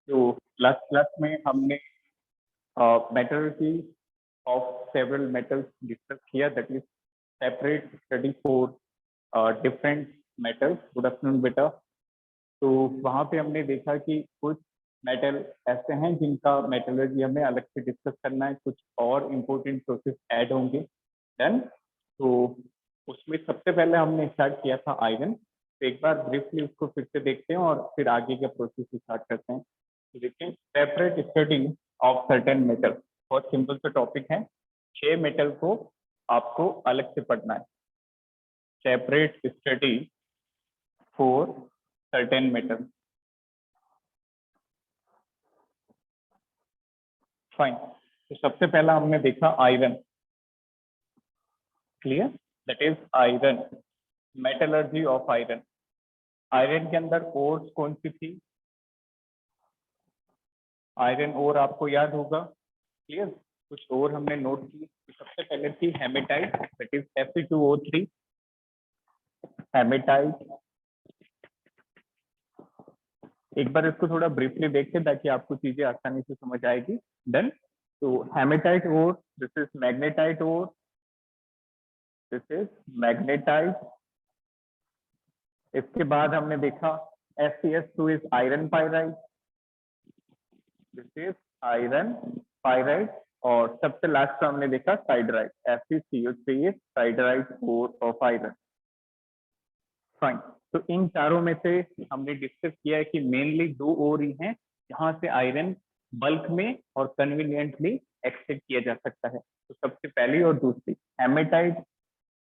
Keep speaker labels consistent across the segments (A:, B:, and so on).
A: तो क्लास में हमने metallurgy of several metals discuss किया, that is separate study for different metals. Good afternoon बेटा। तो वहाँ पे हमने देखा कि कुछ मेटल ऐसे हैं जिनका मेटलर्जी हमें अलग से डिस्कस करना है, कुछ और इम्पोर्टेंट प्रोसेस ऐड होंगे। डन। तो उसमें सबसे पहले हमने स्टार्ट किया था आयरन। तो एक बार ब्रीफली उसको फिर से देखते हैं और फिर आगे का प्रोसेस स्टार्ट करते हैं। तो देखिए, separate study of certain metal, बहुत सिंपल सा टॉपिक है। 6 मेटल को आपको अलग से पढ़ना है। Separate study for certain metal. Fine. तो सबसे पहला हमने देखा iron. Clear? That is iron, metallurgy of iron. Iron के अंदर ओर्स कौन सी थी? आयरन ओर आपको याद होगा। क्लियर? कुछ और हमने नोट की। सबसे पहले थी haematite, that is Fe2O3। Haematite, एक बार इसको थोड़ा ब्रीफली देखते हैं ताकि आपको चीजें आसानी से समझ आएगी। डन। तो hematite ore, this is magnetite ore, this is magnetite. इसके बाद हमने देखा FeS2 is iron pyrite, this is iron pyrite. और सबसे लास्ट में हमने देखा siderite, FeCO3 is siderite ore of iron. Fine. तो इन चारों में से हमने डिस्कस किया है कि मेनली 2 ओर ही हैं जहां से आयरन बल्क में और कन्वीनियंटली एक्सट्रैक्ट किया जा सकता है। तो सबसे पहली और दूसरी, hematite,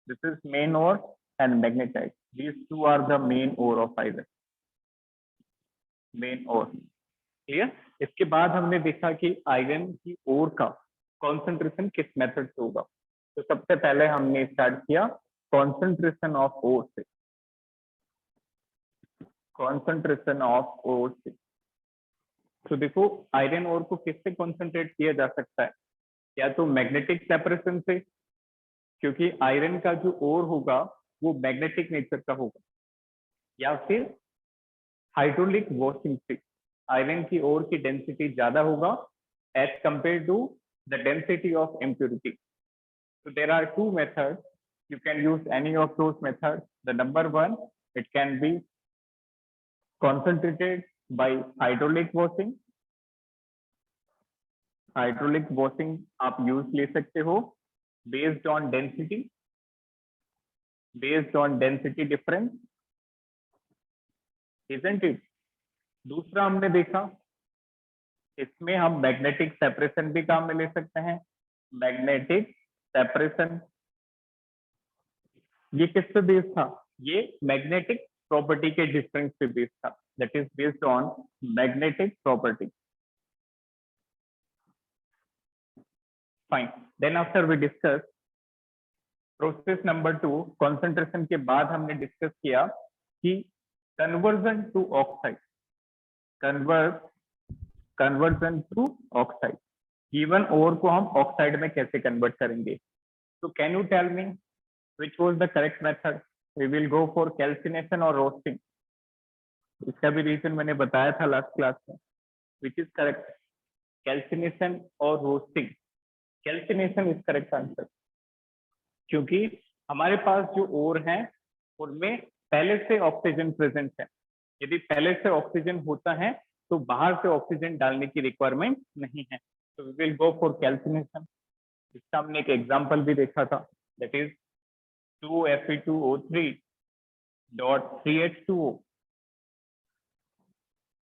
A: this is main ore, and magnetite, these two are the main ore of iron, main ore. Clear? इसके बाद हमने देखा कि आयरन की ओर का कॉन्सेंट्रेशन किस मेथड से होगा। तो सबसे पहले हमने स्टार्ट किया कॉन्सेंट्रेशन ऑफ ओर से। कॉन्सेंट्रेशन ऑफ ओर से, तो देखो आयरन ओर को किससे कॉन्सेंट्रेट किया जा सकता है? या तो मैग्नेटिक सेपरेशन से, क्योंकि आयरन का जो ओर होगा वो मैग्नेटिक नेचर का होगा, या फिर हाइड्रोलिक वॉशिंग से। आयरन की ओर की डेंसिटी ज्यादा होगा as compare to the density of impurity. So there are 2 methods. You can use any of those methods. The number 1, it can be concentrated by hydraulic washing. Hydraulic washing आप use ले सकते हो based on density, based on density difference, isn't it? दूसरा हमने देखा, इसमें हम magnetic separation भी काम में ले सकते हैं। मैग्नेटिक सेपरेशन, ये किस पे बेस्ड था? ये मैग्नेटिक प्रॉपर्टी के डिफरेंस पे बेस्ड था, that is based on magnetic property. Fine. Then after we discuss process number 2, concentration के बाद हमने डिस्कस किया कि conversion to oxide, conversion to oxide, given ore को हम ऑक्साइड में कैसे कन्वर्ट करेंगे। तो can you tell me which was the correct method? We will go for calcination or roasting. इसका भी रीजन मैंने बताया था लास्ट क्लास में। which is correct? Calcination और roasting? Calcination is correct answer, क्योंकि हमारे पास जो ओर हैं उनमें पहले से ऑक्सीजन प्रेजेंट है। यदि पहले से ऑक्सीजन होता है तो बाहर से ऑक्सीजन डालने की रिक्वायरमेंट नहीं है। तो we will go for calcination. इसका हमने एक एग्जांपल भी देखा था, that is 2Fe2O3 dot 3H2O.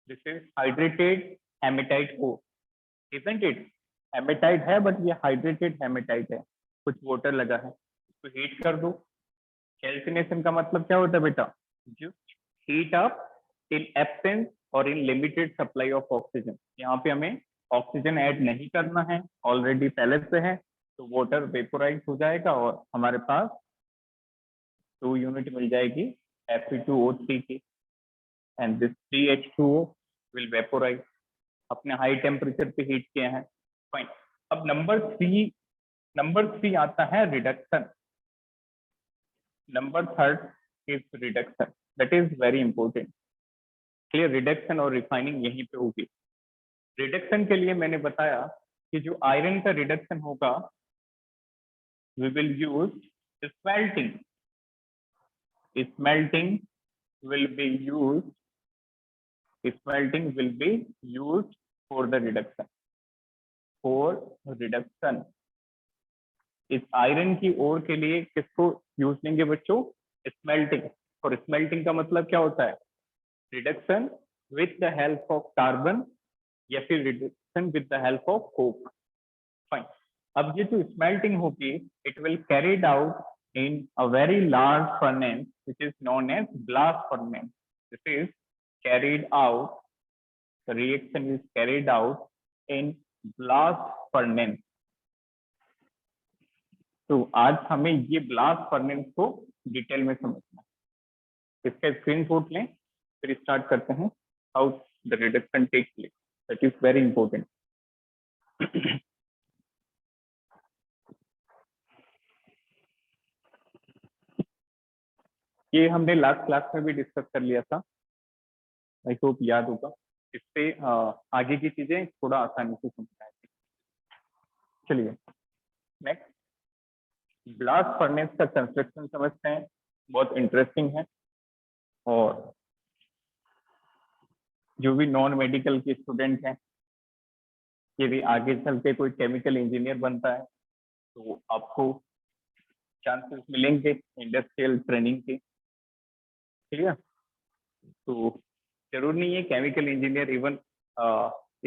A: This is hydrated hematite ore, isn't it? Hematite है बट ये हाइड्रेटेड हेमेटाइट है, कुछ वाटर लगा है, इसको हीट कर दो। कैल्सिनेशन का मतलब क्या होता है बेटा? Just heat up in absence or in limited supply of oxygen. यहाँ पे हमें ऑक्सीजन ऐड नहीं करना है, ऑलरेडी पहले से है, तो वाटर वेपोराइज हो जाएगा और हमारे पास 2 यूनिट मिल जाएगी Fe2O3 की, and this 3H2O will vaporise. अपने हाई टेम्परेचर पे हीट किए हैं। फाइन। अब नंबर 3 आता है reduction. Number 3 is reduction, that is very important. Clear? Reduction और रिफाइनिंग यहीं पे होगी। रिडक्शन के लिए मैंने बताया कि जो आयरन का रिडक्शन होगा, we will use smelting. Smelting will be used smelting will be used for the reduction. इस आयरन की ओर के लिए किसको यूज लेंगे बच्चों? स्मेल्टिंग. और स्मेल्टिंग का मतलब क्या होता है? Reduction with the help of carbon या फिर reduction with the help of Coke. Fine. अब ये जो स्मेल्टिंग होगी, it will carried out in a very large furnace which is known as blast furnace. This is carried out, the reaction is carried out in blast furnace. तो आज हमें ये blast furnace को detail में समझना है. इसका स्क्रीनशॉट लें, फिर स्टार्ट करते हैं how the reduction takes place. That is very important. ये हमने लास्ट क्लास में भी डिस्कस कर लिया था, आई होप याद होगा. इससे आगे की चीजें थोड़ा आसानी से समझ आएगी. चलिए नेक्स्ट, ब्लास्ट फर्नेस का कंस्ट्रक्शन समझते हैं. बहुत इंटरेस्टिंग है, और जो भी नॉन मेडिकल के स्टूडेंट हैं, यदि आगे चल के कोई केमिकल इंजीनियर बनता है तो आपको चांसेस मिलेंगे इंडस्ट्रियल ट्रेनिंग के. ठीक है, तो जरूर नहीं है chemical engineer, even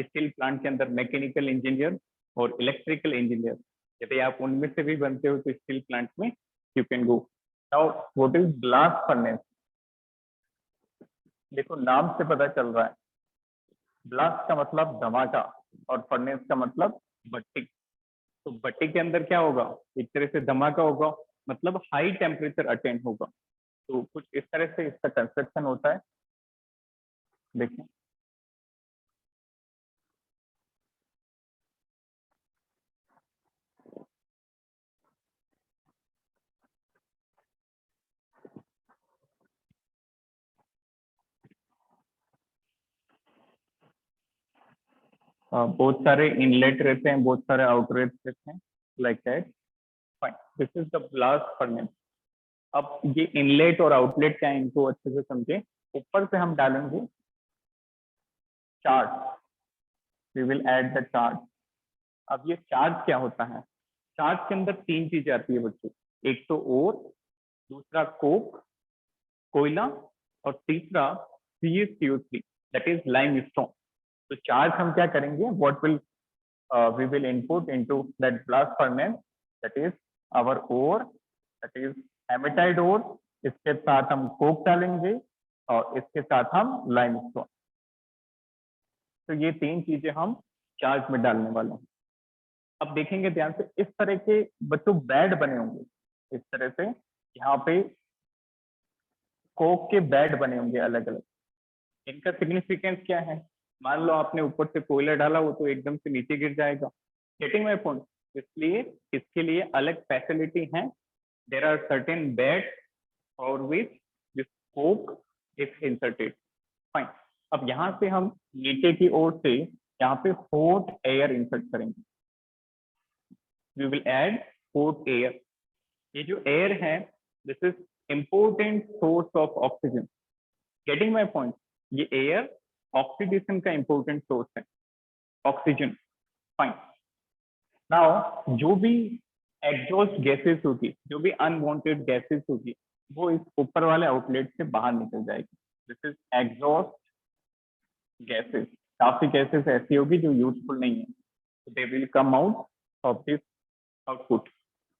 A: steel plant के अंदर मैकेनिकल इंजीनियर और इलेक्ट्रिकल इंजीनियर, यदि आप उनमें से भी बनते हो तो स्टील प्लांट में you can go. Now what is blast furnace? देखो नाम से पता चल रहा है, ब्लास्ट का मतलब धमाका और फर्नेस का मतलब भट्टी. तो भट्टी के अंदर क्या होगा? एक तरह से धमाका होगा, मतलब हाई टेम्परेचर अटेंड होगा. तो कुछ इस तरह से इसका कंस्ट्रक्शन होता है. देखिए बहुत सारे इनलेट रहते हैं, बहुत सारे आउटलेट रहते हैं, like that. Fine, this is the blast furnace. अब ये इनलेट और आउटलेट क्या है, इनको अच्छे से समझे. ऊपर से हम डालेंगे charge, we will add the charge. अब ये चार्ज क्या होता है? चार्ज के अंदर तीन चीजें आती है बच्चों. एक तो और, दूसरा कोक कोयला, और तीसरा CaCO3 दैट इज लाइमस्टोन. तो चार्ज हम क्या करेंगे? What will we will input into that blast furnace, that is our ore, that is hematite ore. इसके साथ हम कोक डालेंगे और इसके साथ हम लाइमस्टोन. तो ये तीन चीजें हम चार्ज में डालने वाले हैं. अब देखेंगे ध्यान से, इस तरह के बच्चों बेड बने होंगे. इस तरह से यहाँ पे कोक के बेड बने होंगे अलग अलग. इनका सिग्निफिकेंस क्या है? मान लो आपने ऊपर से कोयला डाला, वो तो एकदम से नीचे गिर जाएगा. Getting my point? इसलिए इसके लिए अलग फैसिलिटी है. देयर आर सर्टेन बेड और which this Coke is inserted. Fine. अब यहाँ से हम नीचे की ओर से यहाँ पे हॉट एयर इंसर्ट करेंगे. We will add hot air. ये जो एयर है, this is important source of oxygen. Getting my point? ये एयर ऑक्सीडेशन का इंपॉर्टेंट सोर्स है, ऑक्सीजन. फाइन. नाउ जो भी एग्जॉस्ट गैसेस होगी, जो भी अनवांटेड गैसेस होगी, वो इस ऊपर वाले आउटलेट से बाहर निकल जाएगी. This is exhaust gases. काफी गैसेस ऐसी होगी जो यूजफुल नहीं है, तो they will come out of this output.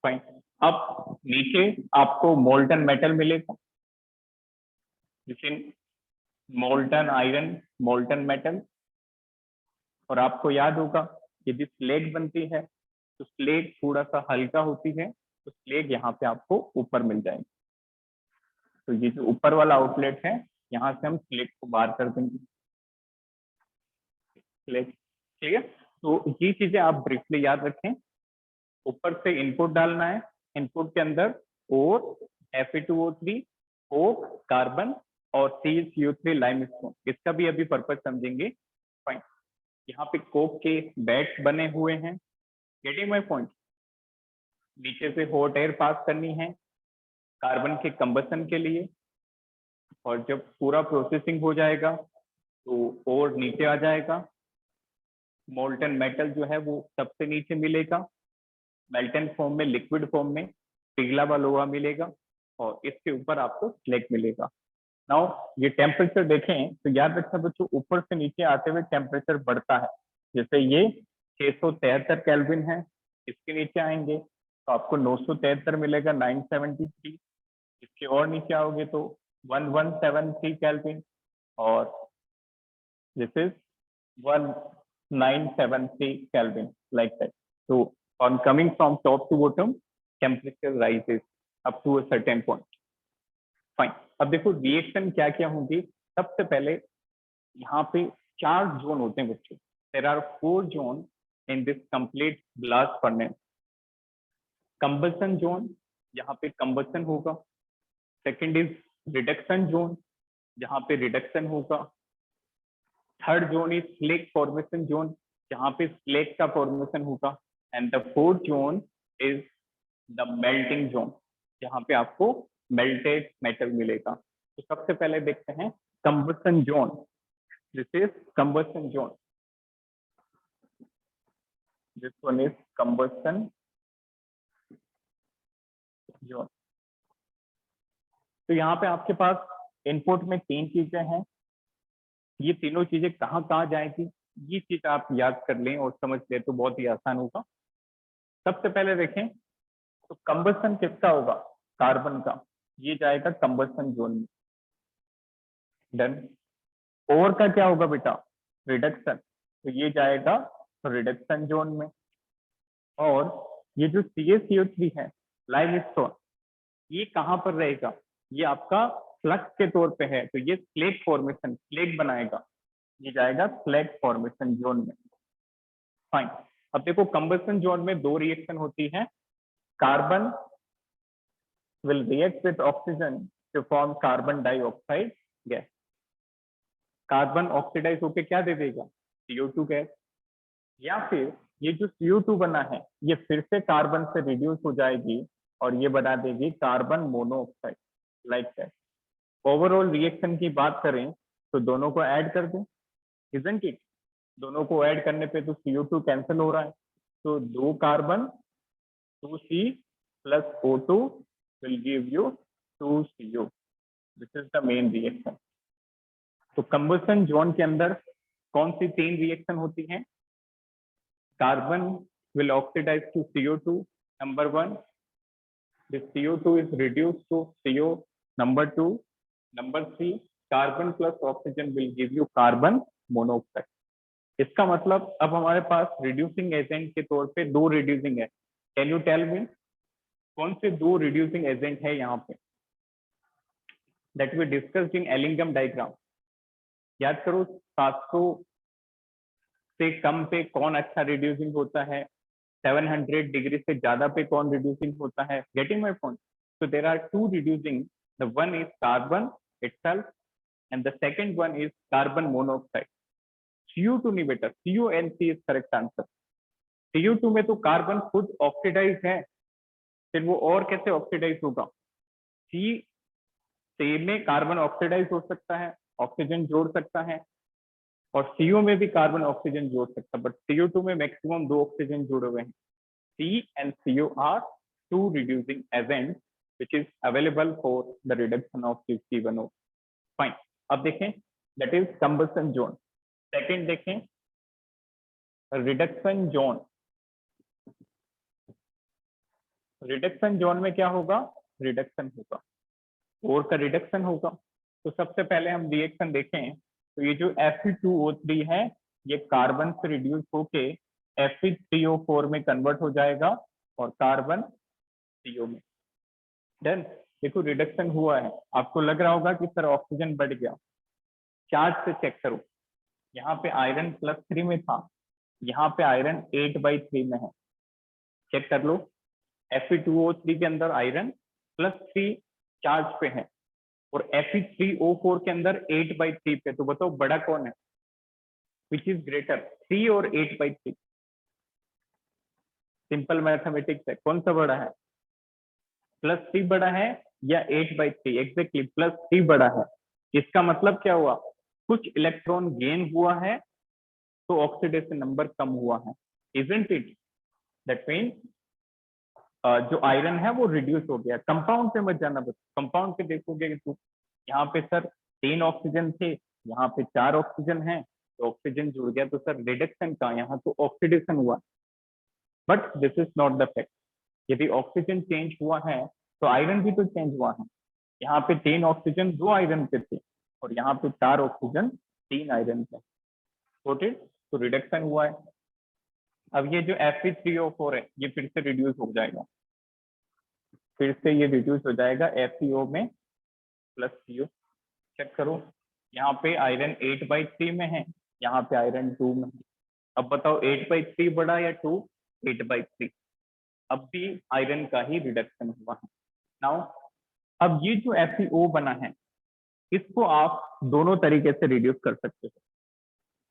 A: Fine. अब नीचे आपको मोल्टन मेटल मिलेगा, जिसमें मोल्टन आयरन, मोल्टन मेटल. और आपको याद होगा, यदि स्लेग बनती है तो स्लेग थोड़ा सा हल्का होती है, तो स्लेग यहाँ पे आपको ऊपर मिल जाएगी. तो ये जो ऊपर वाला आउटलेट है, यहाँ से हम स्लेग को बाहर कर देंगे. स्लेग. ठीक है, तो ये चीजें आप ब्रीफली याद रखें. ऊपर से इनपुट डालना है, इनपुट के अंदर और Fe2O3, कोक, कार्बन और CaCO3 लाइमस्टोन. इसका भी अभी पर्पज समझेंगे. फाइन. यहाँ पे कोक के बैट्स बने हुए हैं। Getting my point? नीचे से हॉट एयर पास करनी है कार्बन के कंबसन के लिए, और जब पूरा प्रोसेसिंग हो जाएगा तो और नीचे आ जाएगा। मोल्टन मेटल जो है वो सबसे नीचे मिलेगा, मेल्टन फॉर्म में, लिक्विड फॉर्म में पिघला हुआ लोहा मिलेगा, और इसके ऊपर आपको स्लैग मिलेगा। नाउ ये टेम्परेचर देखें तो याद रखना बच्चों, ऊपर से नीचे आते हुए टेम्परेचर बढ़ता है। जैसे ये 673 केल्विन है, इसके नीचे आएंगे तो आपको 973 मिलेगा, 973। इसके और नीचे आओगे तो 1173 केल्विन, और this is 1973 kelvin, like that. तो on coming from top to bottom, temperature rises up to a certain point. Fine. अब देखो रिएक्शन क्या क्या होंगी। सबसे पहले यहाँ पे 4 जोन होते हैं बच्चों। There are 4 zone in this complete blast furnace. Combustion zone, यहाँ पे कंबसन होगा। सेकंड इज रिडक्शन जोन, जहाँ पे रिडक्शन होगा। Third zone is slag formation zone, जहाँ पे स्लेग का फॉर्मेशन होगा। And the fourth zone is the melting zone, जहाँ पे आपको मेल्टेड मेटल मिलेगा। तो सबसे पहले देखते हैं combustion zone. This is combustion zone, this one is combustion zone. तो यहाँ पे आपके पास इनपुट में 3 चीजें हैं। ये तीनों चीजें कहाँ कहाँ जाएगी, ये चीज आप याद कर लें और समझ लें तो बहुत ही आसान होगा। सबसे पहले देखें तो कंबसन किसका होगा, कार्बन का, ये जाएगा कंबसन जोन में। डन। और का क्या होगा बेटा, रिडक्शन, तो ये जाएगा रिडक्शन जोन में। और ये जो CaCO3 है, लाइमस्टोन, ये कहाँ पर रहेगा, ये आपका फ्लक्स के तौर पे है, तो ये स्लेग फॉर्मेशन, स्लेग बनाएगा, ये जाएगा स्लेग फॉर्मेशन जोन में। फाइन। अब देखो कंबसन जोन में 2 रिएक्शन होती है। Carbon will react with oxygen to form carbon dioxide gas. Carbon oxidise होके क्या दे देगा, CO2 गैस। या फिर ये जो CO2 बना है, ये फिर से कार्बन से रिड्यूस हो जाएगी और ये बना देगी carbon monoxide, like that. Overall reaction की बात करें तो दोनों को ऐड कर दें, इजंट इट? दोनों को ऐड करने पे तो CO2 कैंसिल हो रहा है, तो 2 carbon 2C plus O2 will give you 2CO. This is the main reaction. तो कंबसन जोन के अंदर कौन सी 3 रिएक्शन होती हैं? Carbon will oxidize to CO2, number 1. This CO2 is reduced to CO, number 2. Number 3, carbon plus oxygen will give you carbon monoxide. इसका मतलब अब हमारे पास रिड्यूसिंग एजेंट के तौर पे 2 रिड्यूसिंग है। कैन यू टेल मी कौन से 2 रिड्यूसिंग एजेंट है यहाँ पे, that we discussed in Ellingham diagram? याद करो 700 से कम पे कौन अच्छा रिड्यूसिंग होता है, 700 डिग्री से ज्यादा पे कौन रिड्यूसिंग होता है। Getting my point? So there are 2 reducing, the one is carbon itself and the second one is carbon monoxide. CO2 नहीं बेटा, CONC is correct answer. CO2 में तो कार्बन खुद ऑक्सीडाइज है, फिर वो और कैसे ऑक्सीडाइज होगा? सी से में कार्बन ऑक्सीडाइज हो सकता है, ऑक्सीजन जोड़ सकता है, और CO में भी कार्बन ऑक्सीजन जोड़ सकता है, बट CO2 में मैक्सिमम 2 ऑक्सीजन जुड़े हुए हैं। C and CO are 2 reducing agents which is available for the reduction of C1O. Fine. अब देखें that is combustion zone. Second देखें reduction zone. रिडक्शन जोन में क्या होगा, रिडक्शन होगा, और का रिडक्शन होगा। तो सबसे पहले हम रिएक्शन देखें तो ये जो Fe2O3 है, ये कार्बन से रिड्यूस होके Fe3O4 में कन्वर्ट हो जाएगा और कार्बन CO में। डन। देखो रिडक्शन हुआ है, आपको लग रहा होगा कि सर ऑक्सीजन बढ़ गया। चार्ज से चेक करो, यहाँ पे आयरन +3 में था, यहाँ पे आयरन 8/3 में है। चेक कर लो, Fe2O3 के अंदर आयरन +3 चार्ज पे है और Fe3O4 के अंदर 8/3 पे। तो बताओ बड़ा कौन है? विच इज ग्रेटर, 3 और 8/3? सिंपल मैथमेटिक्स है, कौन सा बड़ा है? +3 बड़ा है या 8/3? एग्जैक्टली +3 बड़ा है। इसका मतलब क्या हुआ? कुछ इलेक्ट्रॉन गेन हुआ है तो ऑक्सीडेशन नंबर कम हुआ है, इजंट इट? दैट मीन जो आयरन है वो रिड्यूस हो गया। कंपाउंड पे मत जाना बस, कंपाउंड पे देखोगे तो यहाँ पे सर 3 ऑक्सीजन थे, यहाँ पे 4 ऑक्सीजन है, तो ऑक्सीजन जुड़ गया, तो सर रिडक्शन का, यहाँ तो ऑक्सीडेशन हुआ। But this is not the fact. यदि ऑक्सीजन चेंज हुआ है तो आयरन भी तो चेंज हुआ है। यहाँ पे 3 ऑक्सीजन 2 आयरन पे थे और यहाँ पे 4 ऑक्सीजन 3 आयरन पे। नोटेड? तो रिडक्शन हुआ है। अब ये जो Fe3O4 है ये फिर से रिड्यूस हो जाएगा, फिर से ये रिड्यूस हो जाएगा FeO में +CO। चेक करो, यहाँ पे आयरन 8/3 में है, यहाँ पे आयरन 2 में है। अब बताओ 8/3 बड़ा या 2? 8/3। अब भी आयरन का ही रिडक्शन हुआ है। नाउ अब ये जो FeO बना है इसको आप दोनों तरीके से रिड्यूस कर सकते हो।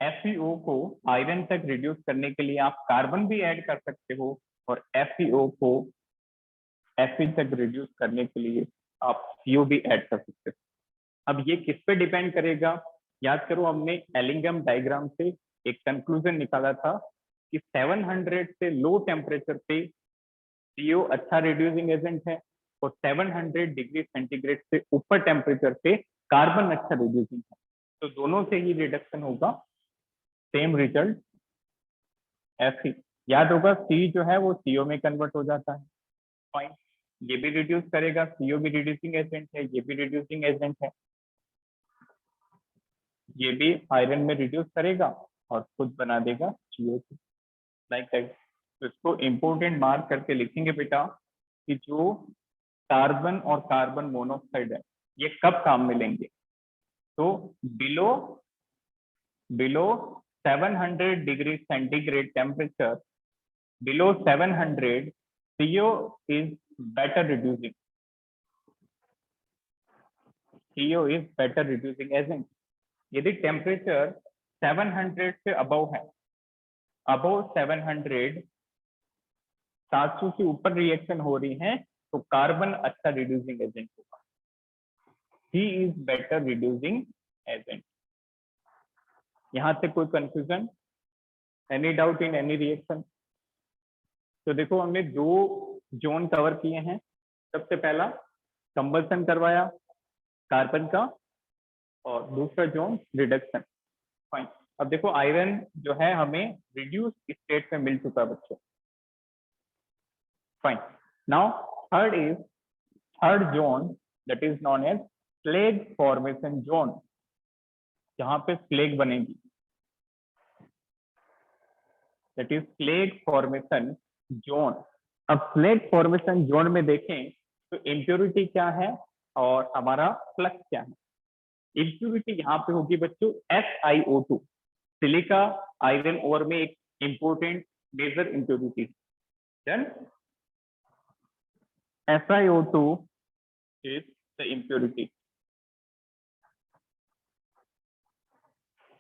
A: FeO को आयरन तक रिड्यूस करने के लिए आप कार्बन भी ऐड कर सकते हो और FeO को Fe तक रिड्यूस करने के लिए आप CO भी ऐड कर सकते हो। अब ये किस पे डिपेंड करेगा? याद करो, हमने एलिंगम डायग्राम से एक कंक्लूजन निकाला था कि 700 से लो टेम्परेचर पे CO अच्छा रिड्यूसिंग एजेंट है और 700 डिग्री सेंटीग्रेड से ऊपर टेम्परेचर पे कार्बन अच्छा रिड्यूसिंग है। तो दोनों से ही रिडक्शन होगा, सेम रिजल्ट Fe। याद होगा C जो है वो CO में कन्वर्ट हो जाता है। फाइन, ये भी रिड्यूस करेगा, CO भी रिड्यूसिंग एजेंट है, ये भी रिड्यूसिंग एजेंट है, ये भी आयरन में रिड्यूस करेगा और खुद बना देगा CO2 लाइक दैट। तो इसको इंपोर्टेंट मार्क करके लिखेंगे बेटा कि जो कार्बन और कार्बन मोनोऑक्साइड है ये कब काम में लेंगे? तो below below 700 degree centigrade temperature, below 700 CO is better reducing, CO is better reducing agent। यदि टेम्परेचर 700 से अबव है, अबव 700, 700 से ऊपर रिएक्शन हो रही है तो कार्बन अच्छा रिड्यूसिंग एजेंट होगा, he is better reducing agent. यहां से कोई confusion, any doubt in any reaction? तो देखो हमने 2 जोन कवर किए हैं। सबसे पहला कंबल्सन करवाया कार्बन का और दूसरा जोन रिडक्शन। फाइन, अब देखो आयरन जो है हमें रिड्यूस स्टेट में मिल चुका है बच्चों। Fine, now third zone that is known as slag formation zone, जहां पे स्लेग बनेगी, that is slag formation zone. अब स्लेग फॉर्मेशन जोन में देखें तो इम्प्योरिटी क्या है और हमारा फ्लक्स क्या है। इम्प्योरिटी यहाँ पे होगी बच्चों SiO2, सिलिका आयरन ओर में एक important major impurity. Then SiO2 is the impurity.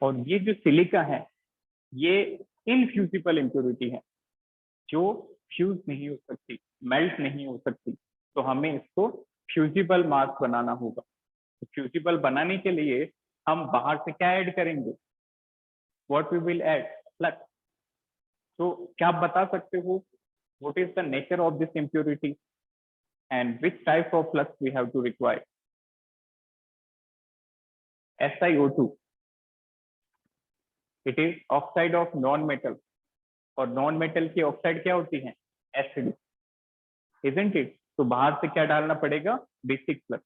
A: और ये जो सिलिका है ये इनफ्यूजिबल इम्प्योरिटी है, जो फ्यूज नहीं हो सकती, मेल्ट नहीं हो सकती। तो हमें इसको फ्यूजिबल मास बनाना होगा। तो फ्यूजिबल बनाने के लिए हम बाहर से क्या ऐड करेंगे? What we will add? Flux. तो क्या आप बता सकते हो what is the nature of this impurity and which type of flux we have to require? SiO2, it is oxide of non-metal, और नॉन मेटल की ऑक्साइड क्या होती है? Acid, isn't it? तो बाहर से क्या डालना पड़ेगा? Basic flux.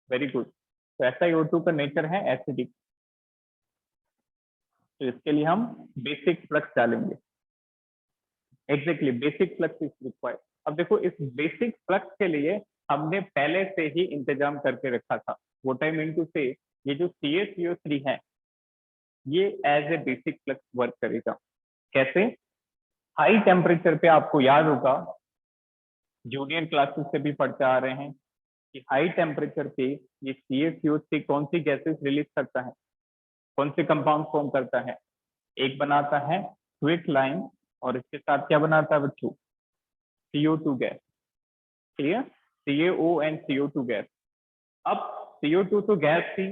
A: Very good. तो SiO2 का नेचर है एसिडिक, तो इसके लिए हम बेसिक फ्लक्स डालेंगे। Exactly, basic flux is required. अब देखो इस बेसिक फ्लक्स के लिए हमने पहले से ही इंतजाम करके रखा था। व्हाट आई मीन टू से, ये जो CaCO3 है ये as a basic flux work करेगा। कैसे? हाई टेम्परेचर पे, आपको याद होगा जूनियर क्लासेस से भी पढ़ते आ रहे हैं कि हाई टेम्परेचर पे ये CaCO3 कौन सी गैसेस रिलीज करता है, कौन से कंपाउंड फॉर्म करता है? एक बनाता है क्विक लाइन और इसके साथ क्या बनाता है बच्चों, CO2 gas. Clear, CaO and CO2 gas. अब CO2 तो गैस थी,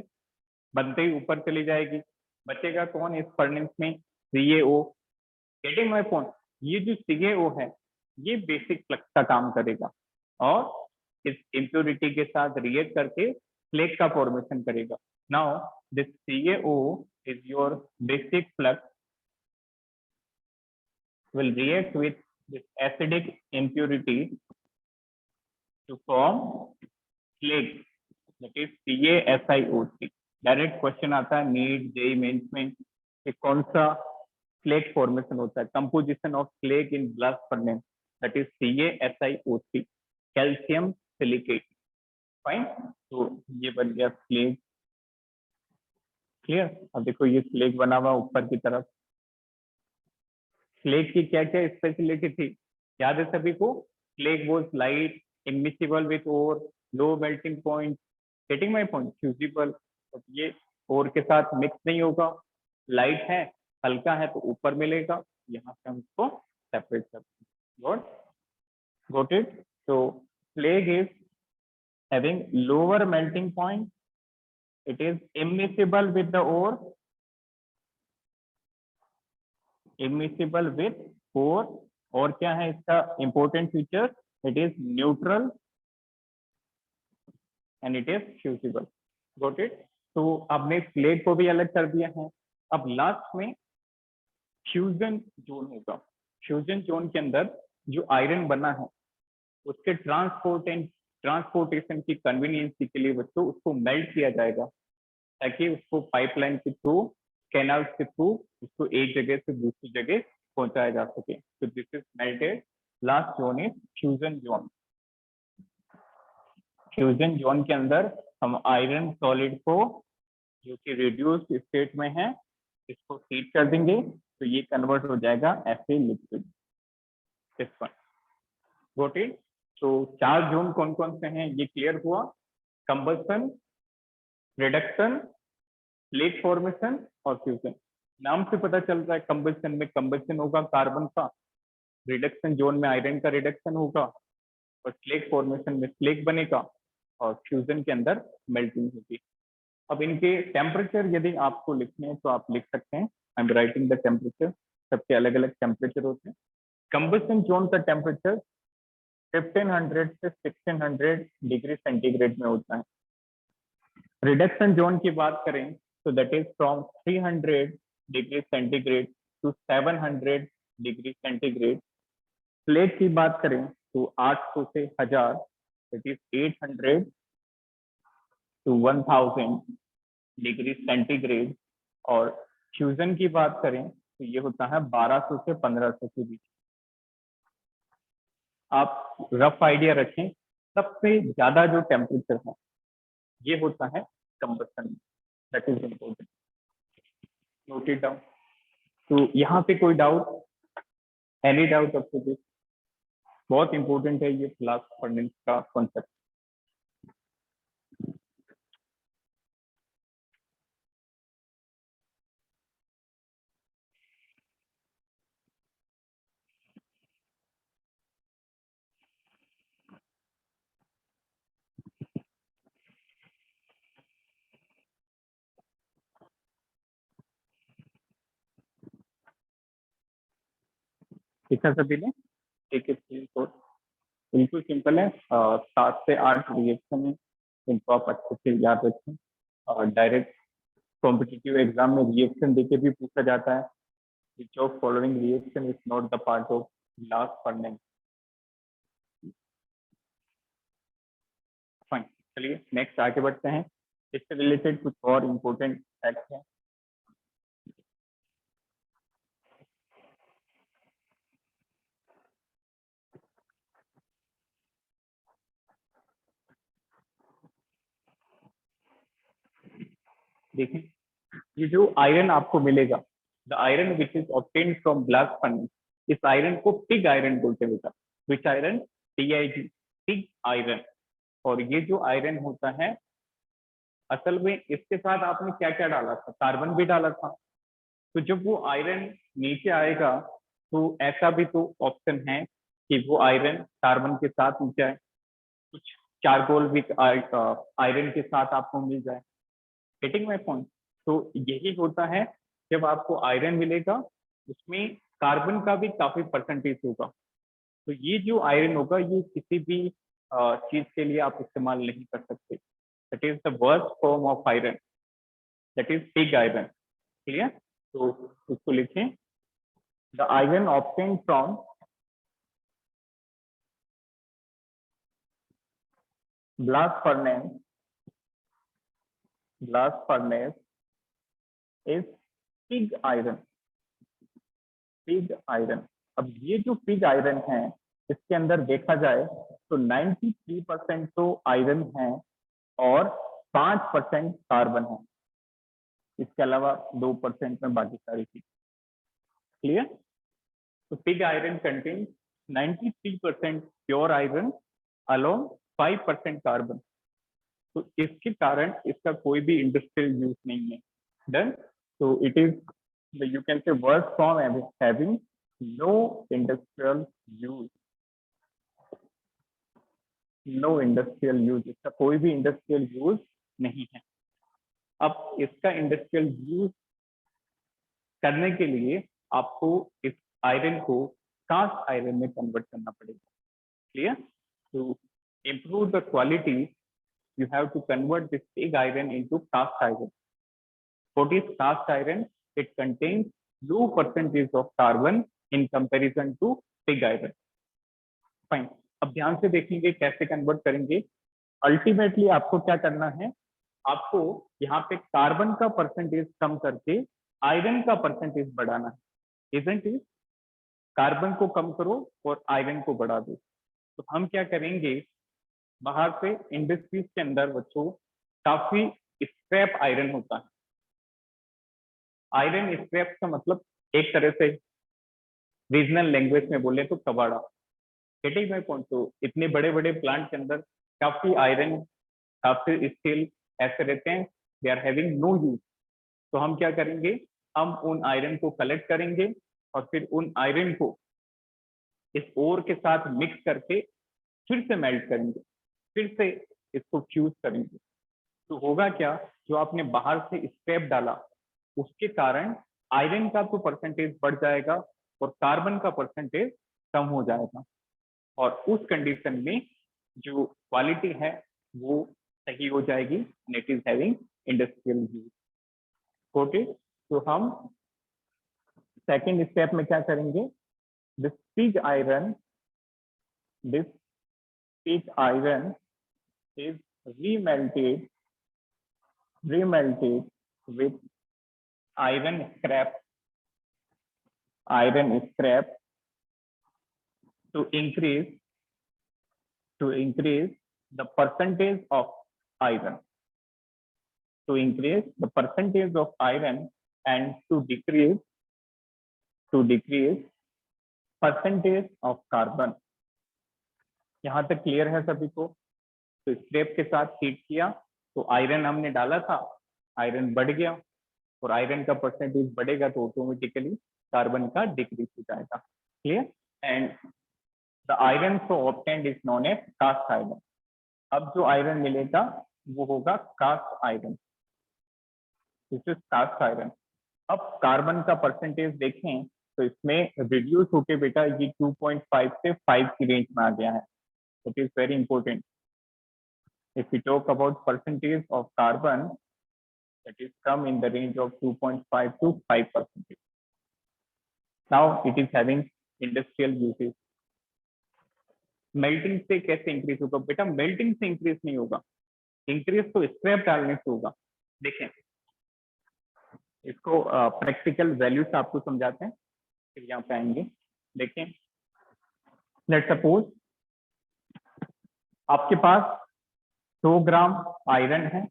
A: बनते ही ऊपर चली जाएगी, बचेगा कौन इस फर्नेस में, CaO। गेटिंग माय पॉइंट, ये जो CaO है ये बेसिक फ्लक्स का काम करेगा और इस इम्प्योरिटी के साथ रिएक्ट करके फ्लेक का फॉर्मेशन करेगा। Now this CaO is your basic flux will react with this acidic impurity to form flake, that is CaSiO3। Direct question आता है नीट जेई मेंस में कि कौन सा फ्लेक फॉर्मेशन होता है, composition of flake in blast furnace, that is CaSiO3, calcium silicate. Fine, तो ये बन गया फ्लेक। क्लियर, अब देखो ये फ्लेक बना हुआ ऊपर की तरफ। फ्लेक की क्या क्या स्पेशलिटी थी, याद है सभी को? Flake was light, immiscible with ore, low melting point, getting my point, fusible. तो ये ओर के साथ मिक्स नहीं होगा, लाइट है, हल्का है तो ऊपर मिलेगा, यहाँ से हम इसको सेपरेट करते हैं। Got it? तो flux is having lower melting point, it is immiscible with the ore, immiscible with ore, और क्या है इसका important feature, it is neutral and it is fusible. Got it? तो आपने फ्लेक को भी अलग कर दिया है। अब लास्ट में फ्यूजन जोन होगा। फ्यूजन जोन के अंदर जो आयरन बना है उसके ट्रांसपोर्ट एंड ट्रांसपोर्टेशन की कन्वीनियंस के लिए बच्चों उसको मेल्ट किया जाएगा, ताकि उसको पाइपलाइन के थ्रू, कैनाल के थ्रू उसको एक जगह से दूसरी जगह पहुंचाया जा सके। तो this is melted. Last zone is fusion zone. Fusion zone के अंदर हम आयरन सॉलिड को जो कि रिड्यूस्ड स्टेट में है इसको हीट कर देंगे तो ये कन्वर्ट हो जाएगा Fa लिक्विड। इस पर गॉट इट? तो 4 जोन कौन कौन से हैं ये क्लियर हुआ, कंबसन, रिडक्शन, फ्लेक फॉर्मेशन और फ्यूजन। नाम से पता चल रहा है कंबसन में कंबसन होगा कार्बन का, रिडक्शन जोन में आयरन का रिडक्शन होगा और फ्लेक फॉर्मेशन में फ्लेक बनेगा और फ्यूजन के अंदर मेल्टिंग होगी। अब इनके टेम्परेचर यदि आपको लिखने हैं तो आप लिख सकते हैं, I am writing the temperature. सबके अलग अलग टेम्परेचर होते हैं। कंबसन जोन का टेम्परेचर 1500 से 1600 डिग्री सेंटीग्रेड में होता है। रिडक्शन जोन की बात करें तो that is from 300 degree centigrade to 700 degree centigrade. Flake की बात करें तो 800 से 1000, that is 800 to 1000 degree centigrade. और फ्यूजन की बात करें तो ये होता है 1200 से 1500 के बीच। आप रफ आइडिया रखें, सबसे ज्यादा जो टेम्परेचर है ये होता है combustion, that is important, note it down. तो यहाँ पे कोई doubt, any doubt up to this? बहुत इंपॉर्टेंट है ये ब्लास्ट फर्नेस का कॉन्सेप्ट। देखा सभी ने? एक बिल्कुल सिंपल है, 7 से 8 रिएक्शन है, इनको आप अच्छे से याद रखें। और डायरेक्ट कॉम्पिटिटिव एग्जाम में रिएक्शन देके भी पूछा जाता है, which of following reaction is not the part of blast furnace? Fine, चलिए नेक्स्ट आगे बढ़ते हैं। इससे रिलेटेड कुछ और इम्पोर्टेंट फैक्ट हैं। देखिए, ये जो आयरन आपको मिलेगा, the iron which is obtained from blast furnace, इस आयरन को पिग आयरन बोलते हैं बेटा। विच आयरन? PIG, pig iron. और ये जो आयरन होता है असल में इसके साथ आपने क्या क्या डाला था, कार्बन भी डाला था। तो जब वो आयरन नीचे आएगा तो ऐसा भी तो ऑप्शन है कि वो आयरन कार्बन के साथ नीचे आए, कुछ चारकोल विथ आयरन के साथ आपको मिल जाए। Getting my point? तो यही होता है, जब आपको आयरन मिलेगा उसमें कार्बन का भी काफी परसेंटेज होगा। तो ये जो आयरन होगा ये किसी भी चीज के लिए आप इस्तेमाल नहीं कर सकते। That is the worst form of iron, that is pig iron. Clear? तो उसको लिखें, the iron obtain from blast furnace, blast furnace is pig iron, pig iron। अब ये जो पिग आयरन है इसके अंदर देखा जाए तो 93% तो आयरन है और 5% कार्बन है, इसके अलावा 2% में बाकी सारी चीज। क्लियर? तो pig iron contain 93% pure iron along 5% carbon. तो इसके कारण इसका कोई भी इंडस्ट्रियल यूज नहीं है। डन? तो it is, you can say, worst form having no industrial use, no industrial use, इसका कोई भी इंडस्ट्रियल यूज नहीं है। अब इसका इंडस्ट्रियल यूज करने के लिए आपको इस आयरन को कास्ट आयरन में कन्वर्ट करना पड़ेगा। Clear? To improve the quality you have to convert this pig iron into cast iron. What is cast iron? It contains low percentage of carbon in comparison to pig iron. Fine. अब ध्यान से देखेंगे कैसे convert करेंगे। Ultimately आपको क्या करना है, आपको यहाँ पे कार्बन का परसेंटेज कम करके आयरन का परसेंटेज बढ़ाना है। Isn't it? कार्बन को कम करो और आयरन को बढ़ा दो। तो हम क्या करेंगे, बाहर से इंडस्ट्रीज के अंदर बच्चों काफी स्क्रैप आयरन होता है। आयरन स्क्रैप का मतलब एक तरह से रीजनल लैंग्वेज में बोले तो कबाड़ा। Getting my point? तो इतने बड़े बड़े प्लांट के अंदर काफी आयरन, काफी स्टील ऐसे रहते हैं, they are having no use. तो हम क्या करेंगे, हम उन आयरन को कलेक्ट करेंगे और फिर उन आयरन को इस ओर के साथ मिक्स करके फिर से मेल्ट करेंगे, फिर से इसको फ्यूज करेंगे। तो होगा क्या, जो आपने बाहर से स्क्रैप डाला उसके कारण आयरन का तो परसेंटेज बढ़ जाएगा और कार्बन का परसेंटेज कम हो जाएगा, और उस कंडीशन में जो क्वालिटी है वो सही हो जाएगी, it is having industrial use. Okay, तो हम सेकेंड स्टेप में क्या करेंगे, this pig iron, this pig iron is remelted with iron scrap to increase the percentage of iron, and to decrease percentage of carbon। यहाँ तक clear है सभी को? तो स्क्रैप के साथ हीट किया तो आयरन हमने डाला था, आयरन बढ़ गया, और आयरन का परसेंटेज बढ़ेगा तो ऑटोमेटिकली कार्बन का डिक्रीज हो जाएगा। Clear? And the iron so obtained is known as cast iron. अब जो आयरन मिलेगा वो होगा cast iron, this is cast iron. अब कार्बन का परसेंटेज देखें तो इसमें रिड्यूस होके बेटा ये 2.5 से 5 की रेंज में आ गया है। It is very important. If we talk about percentage of carbon, that is come in the range of 2.5 to 5%. Now it is having industrial uses. Melting से कैसे इंक्रीज होगा बेटा? मेल्टिंग से इंक्रीज नहीं होगा, इंक्रीज तो स्क्रैप डालने से होगा। देखें इसको प्रैक्टिकल वैल्यू से आपको समझाते हैं, फिर यहाँ पे आएंगे। देखें, लेट सपोज आपके पास 100 ग्राम आयरन है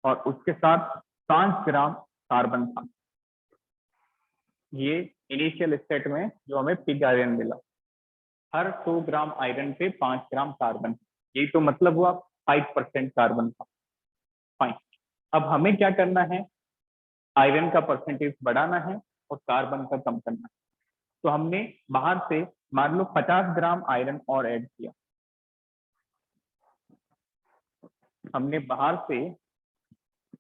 A: और उसके साथ 5 ग्राम कार्बन था। ये इनिशियल स्टेट में जो हमें पिग आयरन मिला, हर 100 ग्राम आयरन पे 5 ग्राम कार्बन, यही तो मतलब हुआ 5% कार्बन था। फाइन। अब हमें क्या करना है, आयरन का परसेंटेज बढ़ाना है और कार्बन का कम करना है। तो हमने बाहर से मान लो 50 ग्राम आयरन और ऐड किया, हमने बाहर से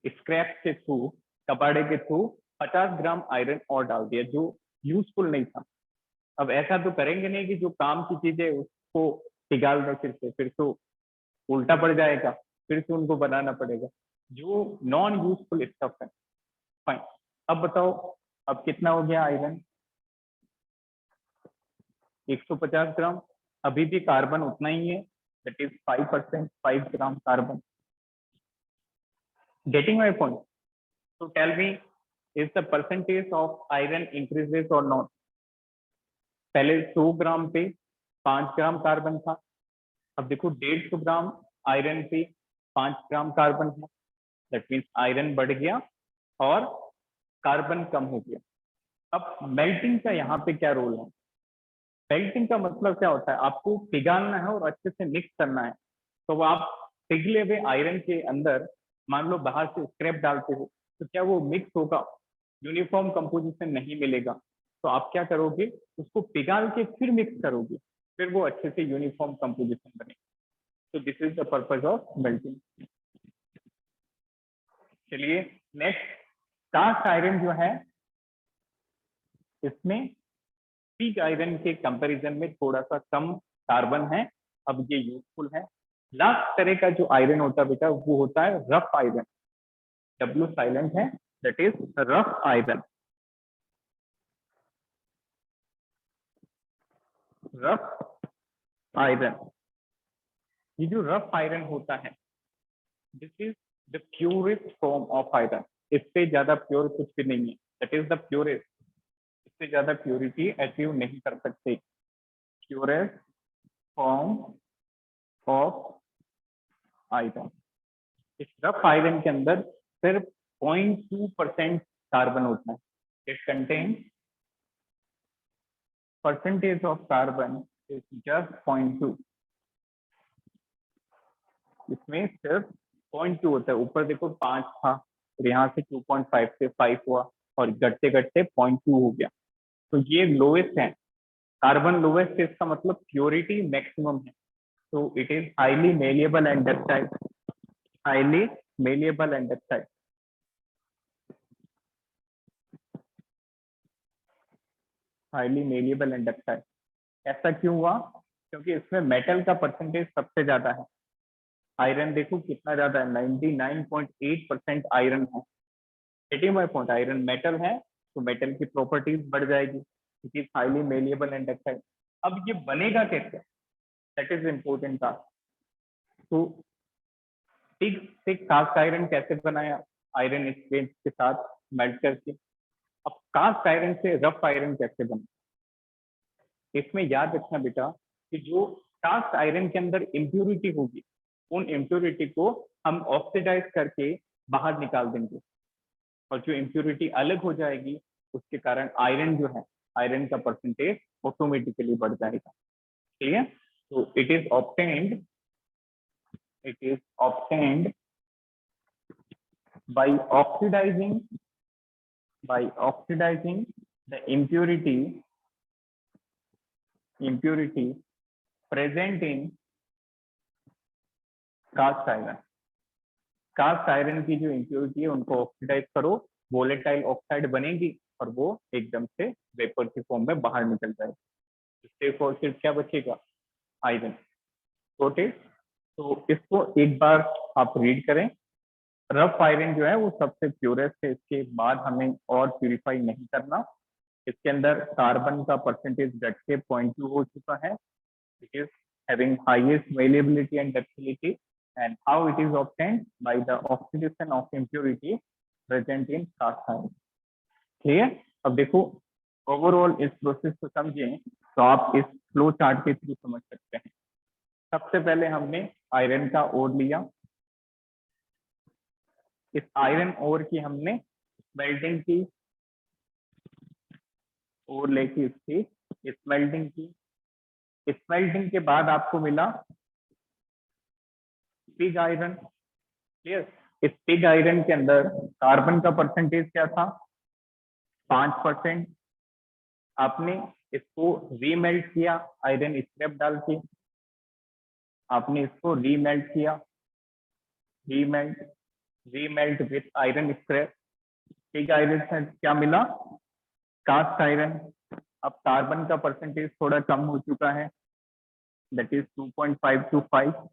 A: स्क्रैप के थ्रू, कबाड़े के थ्रू 50 ग्राम आयरन और डाल दिया जो यूजफुल नहीं था। अब ऐसा तो करेंगे नहीं कि जो काम की चीज है उसको पिघाल दें, फिर तो उल्टा पड़ जाएगा, फिर से उनको बनाना पड़ेगा। जो नॉन यूजफुल स्टफ है। फाइन, अब बताओ अब कितना हो गया आयरन? 150 ग्राम। अभी भी कार्बन उतना ही है, that is 5%, 5 gram carbon. Getting my point? तो tell me, is the percentage of iron increases or not? पहले 100 ग्राम पे 5 ग्राम कार्बन था, अब देखो 150 ग्राम आयरन पे 5 ग्राम कार्बन है, दैट मीन्स आयरन बढ़ गया और कार्बन कम हो गया। अब मेल्टिंग का यहाँ पे क्या रोल है? मेल्टिंग का मतलब क्या होता है? आपको पिघालना है और अच्छे से मिक्स करना है। तो आप पिघले हुए आयरन के अंदर मान लो बाहर से स्क्रैप डालते हो, तो क्या वो मिक्स होगा? यूनिफॉर्म कंपोजिशन नहीं मिलेगा। तो आप क्या करोगे? उसको पिघाल के फिर मिक्स करोगे, फिर वो अच्छे से यूनिफॉर्म कंपोजिशन बनेगा। तो this is the purpose of melting. चलिए नेक्स्ट, कास्ट आयरन जो है इसमें पिग आयरन के कंपैरिजन में थोड़ा सा कम कार्बन है, अब ये यूजफुल है। लास्ट तरह का जो आयरन होता है बेटा वो होता है रफ आयरन। डब्ल्यू साइलेंट है, that is rough iron. Rough iron, ये जो रफ आयरन होता है this is the purest form of iron. इससे ज्यादा प्योर कुछ भी नहीं है, दैट इज द प्योरेस्ट। इससे ज्यादा प्योरिटी अचीव नहीं कर सकते। Purest form of iron. इस रफ आयरन के अंदर सिर्फ 0.2% कार्बन होता है। It contain percentage of carbon is just 0.2। इसमें सिर्फ 0.2 होता है। ऊपर देखो 5 था और यहाँ से 2.5 से 5 हुआ और घटते घटते 0.2 हो गया। तो ये लोएस्ट है, कार्बन लोएस्ट है, इसका मतलब प्योरिटी मैक्सिमम है। तो it is highly malleable and ductile. Highly malleable and ductile. Highly malleable and ductile. ऐसा क्यों हुआ? क्योंकि इसमें मेटल का परसेंटेज सबसे ज्यादा है। आयरन देखो कितना ज्यादा है, 99.8% आयरन है। Getting my point? Iron metal है तो मेटल की प्रॉपर्टीज बढ़ जाएगी। It is highly malleable and ductile. अब ये बनेगा कैसे? दैट इज इंपॉर्टेंट था। तो टिग से कास्ट आयरन कैसे बनाया? आयरन एक्सचेंज के साथ मेल्ट करके। अब कास्ट आयरन से रफ आयरन कैसे बना? इसमें याद रखना बेटा कि जो कास्ट आयरन के अंदर इम्प्यूरिटी होगी उन इम्प्यूरिटी को हम ऑक्सीडाइज करके बाहर निकाल देंगे और जो इम्प्यूरिटी अलग हो जाएगी उसके कारण आयरन जो है, आयरन का परसेंटेज ऑटोमेटिकली बढ़ जाएगा। ठीक है? तो it is obtained by oxidizing the impurity present in cast iron. Cast iron की जो इम्प्योरिटी है उनको ऑक्सीडाइज करो, वोलेटाइल ऑक्साइड बनेगी और वो एकदम से वेपर की फॉर्म में बाहर निकल जाएगी। इससे सिर्फ क्या बचेगा? आयरन। ओके, तो इसको एक बार आप रीड करें। रफ आयरन जो है वो सबसे प्योरेस्ट है, इसके बाद हमें और प्यूरिफाई नहीं करना। इसके अंदर कार्बन का परसेंटेज घट के 0.2 हो चुका है। It is having highest malleability and ductility, and how it is obtained by the oxidation of impurity present in cast iron। Clear? अब देखो ओवरऑल इस प्रोसेस को समझें तो आप इस फ्लो चार्ट के थ्रू समझ सकते हैं। सबसे पहले हमने आयरन का ओर लिया, इस आयरन ओर की हमने स्मेल्टिंग की, ओर लेके इसकी स्मेल्टिंग की। स्मेल्टिंग के बाद आपको मिला पिग आयरन। क्लियर? इस पिग आयरन के अंदर कार्बन का परसेंटेज क्या था? 5%। आपने इसको रीमेल्ट किया आयरन स्क्रैप डाल के, आपने इसको रीमेल्ट किया, remelt remelt with iron scrap. Pig iron से क्या मिला? Cast iron. अब कार्बन का परसेंटेज थोड़ा कम हो चुका है, दैट इज 2.5 to 5।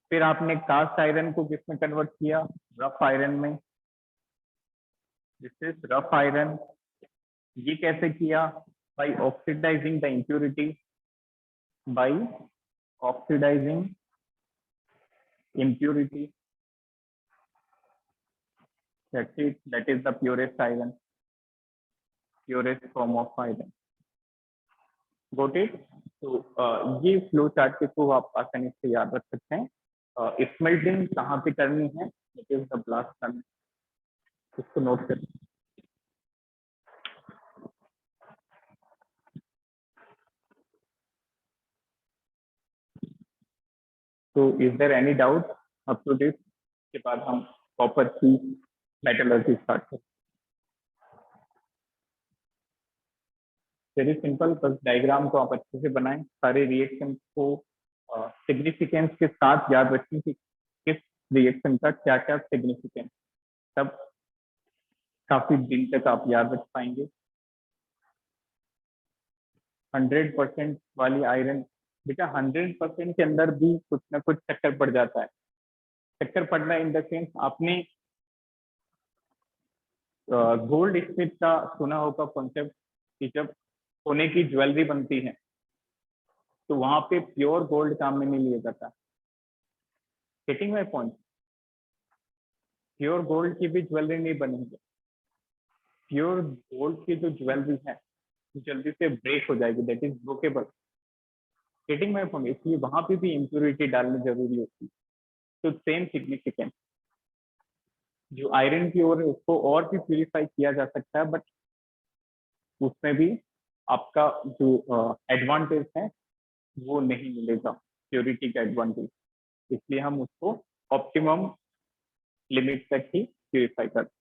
A: फिर आपने कास्ट आयरन को किस में कन्वर्ट किया? रफ आयरन में। This is rough iron. ये कैसे किया? By oxidising the impurity, by oxidising impurity, that is the purest iron, purest form of iron. Got it? तो ये फ्लो चार्ट के थ्रू आप आसानी से याद रख सकते हैं। स्मेल्टिंग कहाँ पे करनी है? It is the blast furnace, इसको नोट करें। तो is there any doubt up to this? के बाद हम कॉपर की मेटलर्जी स्टार्ट करें। वेरी सिंपल, बस डायग्राम को आप अच्छे से बनाएं, सारे रिएक्शन को सिग्निफिकेंस के साथ याद रखें कि किस रिएक्शन का क्या क्या सिग्निफिकेंस, तब काफी दिन तक आप याद रख पाएंगे। 100% वाली आयरन, बेटा 100% के अंदर भी कुछ ना कुछ चक्कर पड़ जाता है। चक्कर पड़ना इन द सेंस, आपने गोल्ड स्मिथ का सुना होगा कॉन्सेप्ट कि जब सोने की ज्वेलरी बनती है तो वहां पे प्योर गोल्ड काम में नहीं लिया जाता। Getting my point? Pure gold की भी ज्वेलरी नहीं बनेगी। प्योर गोल्ड की जो ज्वेलरी है जल्दी से ब्रेक हो जाएगी, that is breakable. Getting my point? इसलिए वहां पे भी इम्प्योरिटी डालनी जरूरी होती है। तो सेम सिग्निफिकेंस जो आयरन की ओर है उसको और भी प्यूरिफाई किया जा सकता है, बट उसमें भी आपका जो एडवांटेज है वो नहीं मिलेगा, प्योरिटी का एडवांटेज। इसलिए हम उसको ऑप्टिमम लिमिट तक ही प्यूरिफाई करते हैं।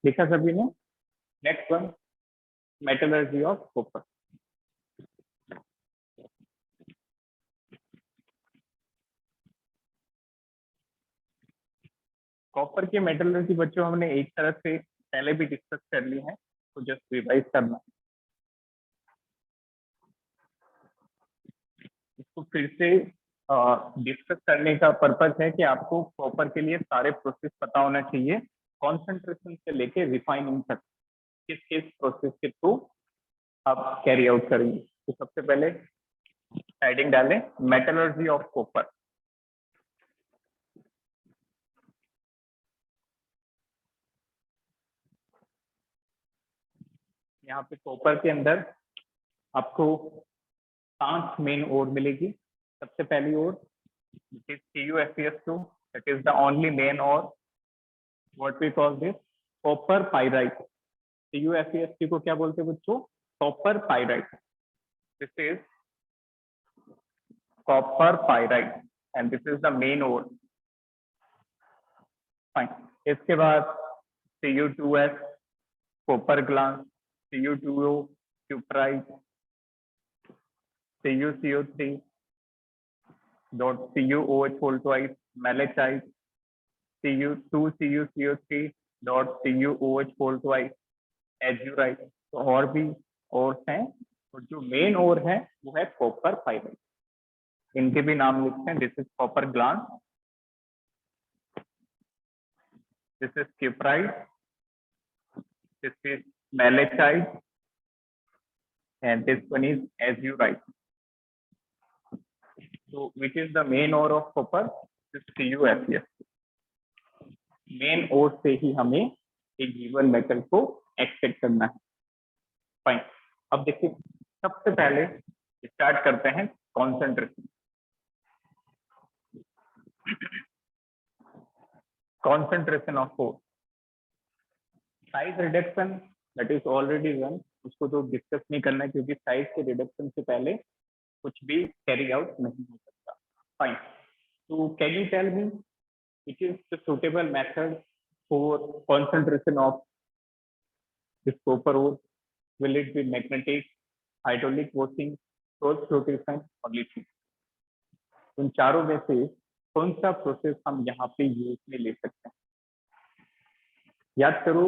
A: देखा सभी ने? Next one, metallurgy of copper. Copper की मेटलर्जी बच्चों हमने एक तरह से पहले भी डिस्कस कर ली है, तो जस्ट रिवाइज करना। इसको फिर से डिस्कस करने का पर्पज है कि आपको कॉपर के लिए सारे प्रोसेस पता होना चाहिए, कॉन्सेंट्रेशन से लेके रिफाइनिंग तक किस किस प्रोसेस के थ्रू आप कैरी आउट करेंगे। तो सबसे पहले हेडिंग डालें मेटलर्जी ऑफ कॉपर। यहाँ पे कॉपर के अंदर आपको 5 मेन ओर मिलेगी। सबसे पहली ओर is CuFeS2, that is the only main ore, what we call this copper pyrite। CuFeS2 को क्या बोलते हैं बच्चों? Copper pyrite. This is copper pyrite and this is the main ore. Fine. इसके बाद Cu2S copper glass, Cu2O cuprite, CuCO3 dot CuOH whole twice malachite, Cu2CuCO3 dot CuOH whole twice एज्यूराइट। तो और भी ओर्स हैं, और जो मेन ओर है वो है कॉपर पाइराइट। इनके भी नाम लिखते हैं। This is copper glance, this is cuprite, this is malachite and this one is azurite. So which is the main ore of copper? This CuFeS। Main ore से ही हमें एक गिवन मेटल को एक्सट्रैक्ट करना है। फाइन। अब देखिए, सबसे पहले स्टार्ट करते हैं concentration. concentration of force, size reduction, that is already done, उसको तो डिस्कस नहीं करना है, क्योंकि साइज के रिडक्शन से पहले कुछ भी कैरी आउट नहीं हो सकता। फाइन, तो can you tell me which is the suitable method for concentration of this copper ore? Will it be magnetic, hydraulic washing, cross flotation or leaching? उन चारों में से कौन सा प्रोसेस हम यहाँ पे यूज में ले सकते हैं? याद करो,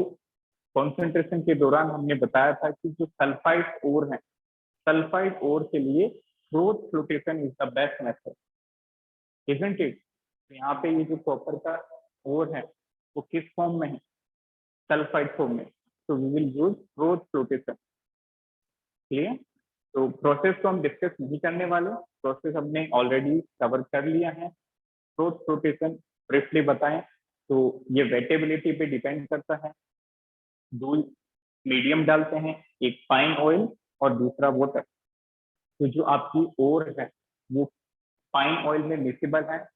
A: कॉन्सेंट्रेशन के दौरान हमने बताया था कि जो सल्फाइड ओर है, सल्फाइड ओर के लिए cross flotation is the best method, isn't it? यहाँ पे ये जो कॉपर का ओर है वो किस फॉर्म में है? सल्फाइड फॉर्म में, तो वी विल यूज क्रॉस फ्लोटेशन। क्लियर? तो प्रोसेस को हम डिस्कस नहीं करने वाले, प्रोसेस हमने ऑलरेडी कवर कर लिया है। क्रॉस फ्लोटेशन ब्रीफली बताएं तो ये वेटेबिलिटी पे डिपेंड करता है। दो मीडियम डालते हैं, एक फाइन ऑयल और दूसरा वाटर। तो जो आपकी ओर है वो फाइन ऑयल में मिसिबल है,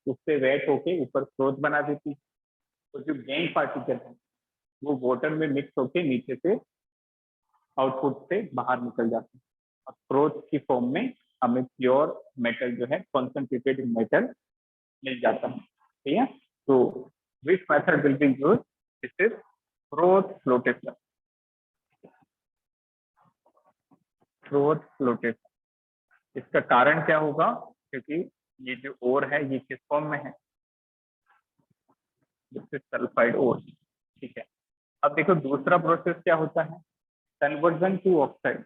A: उससे वेट होके ऊपर स्रोत बना देती है। तो जो गैंग पार्टिकल है वो वाटर में मिक्स होके नीचे से आउटपुट से बाहर निकल जाते हैं और स्रोत की फॉर्म में हमें प्योर मेटल जो है, कॉन्सेंट्रेटेड मेटल मिल जाता है। ठीक है? तो which method will be used? This is cross flotation. Cross flotation, इसका कारण क्या होगा? क्योंकि ये जो ओर है ये किस फॉर्म में है? Sulphide ore. ठीक है, अब देखो दूसरा प्रोसेस क्या होता है, conversion to oxide.